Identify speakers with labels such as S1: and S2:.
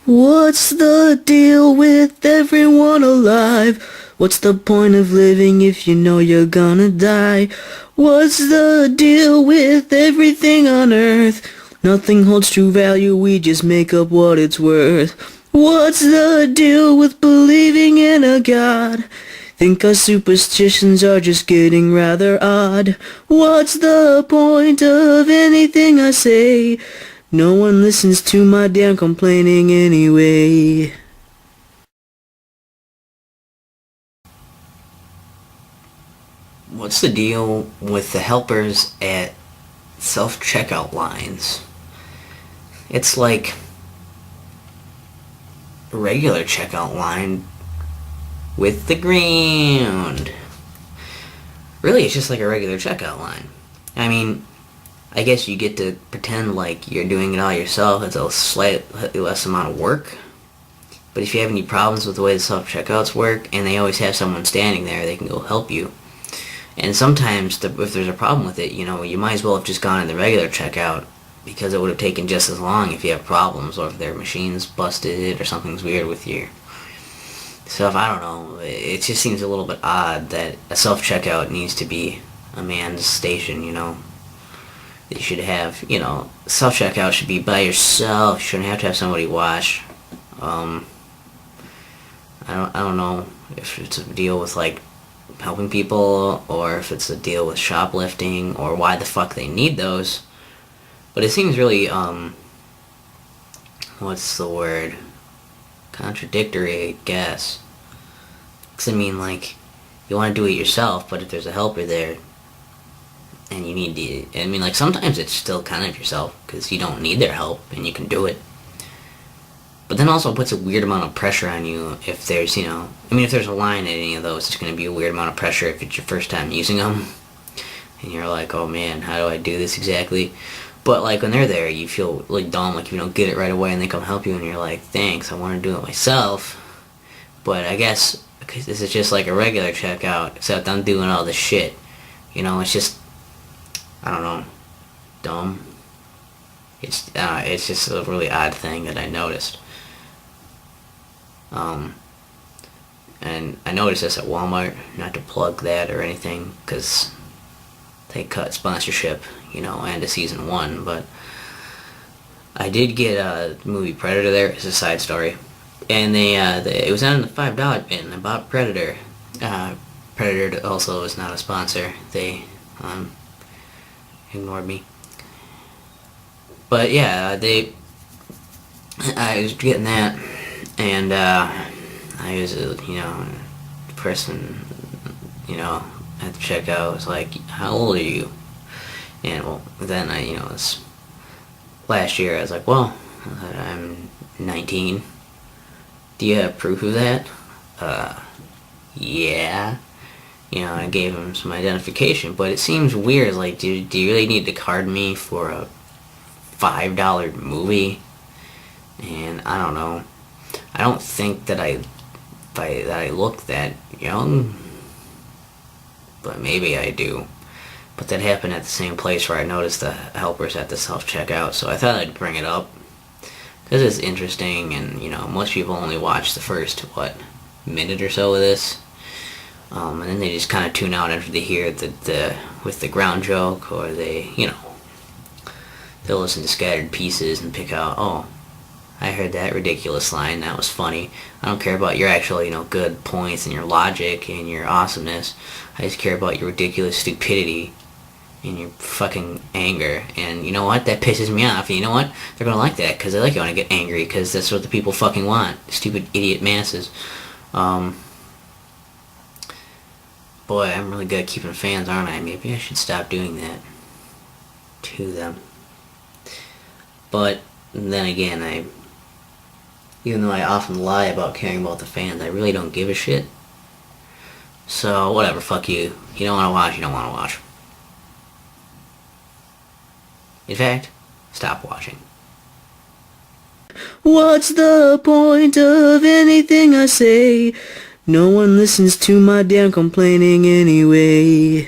S1: What's the deal with everyone alive? What's the point of living if you know you're gonna die? What's the deal with everything on earth? Nothing holds true value, we just make up what it's worth. What's the deal with believing in a god? Think our superstitions are just getting rather odd. What's the point of anything I say? No one listens to my damn complaining anyway.
S2: What's the deal with the helpers at self-checkout lines? It's like a regular checkout line with the ground. Really, it's just like a regular checkout line. I mean, I guess you get to pretend like you're doing it all yourself. It's a slightly less amount of work. But if you have any problems with the way the self-checkouts work, and they always have someone standing there, they can go help you. And sometimes, if there's a problem with it, you might as well have just gone in the regular checkout, because it would have taken just as long if you have problems, or if their machine's busted, or something's weird with your stuff. I don't know. It just seems a little bit odd that a self-checkout needs to be a man's station, You should have, self-checkout should be by yourself. You shouldn't have to have somebody watch. I don't know if it's a deal with, like, helping people, or if it's a deal with shoplifting, or why the fuck they need those. But it seems really, what's the word? Contradictory, I guess. Because, I mean, like, you want to do it yourself, but if there's a helper there, and you need to, I mean, like, sometimes it's still kind of yourself, because you don't need their help, and you can do it. But then also it puts a weird amount of pressure on you if there's, if there's a line at any of those, it's going to be a weird amount of pressure if it's your first time using them. And you're like, oh man, how do I do this exactly? But, like, when they're there, you feel, like, dumb, like, if you don't get it right away and they come help you, and you're like, thanks, I want to do it myself. But I guess, because this is just like a regular checkout, except I'm doing all this shit. It's just, I don't know, dumb. It's just a really odd thing that I noticed. And I noticed this at Walmart, not to plug that or anything, because they cut sponsorship, end of season 1, but I did get a movie Predator there. It's a side story. And it was on the $5 bin. I bought Predator. Predator also is not a sponsor. They ignored me. But yeah, I was getting that, and I was, the person, at the checkout was like, how old are you? And, well, then it's last year, I was like, well, I'm 19. Do you have proof of that? Yeah. I gave him some identification, but it seems weird, like, do you really need to card me for a $5 movie? And I don't know. I don't think that I look that young, but maybe I do. But that happened at the same place where I noticed the helpers at the self-checkout, so I thought I'd bring it up, because it's interesting, and, most people only watch the first, minute or so of this, and then they just kind of tune out after they hear with the ground joke, or they'll listen to scattered pieces and pick out, oh, I heard that ridiculous line, that was funny. I don't care about your actual, good points and your logic and your awesomeness. I just care about your ridiculous stupidity and your fucking anger. And you know what? That pisses me off. And you know what? They're gonna like that, because they like it when I get angry, because that's what the people fucking want. Stupid idiot masses. Boy, I'm really good at keeping fans, aren't I? Maybe I should stop doing that to them. But then again, even though I often lie about caring about the fans, I really don't give a shit. So, whatever, fuck you. You don't want to watch, you don't want to watch. In fact, stop watching.
S1: What's the point of anything I say? No one listens to my damn complaining anyway.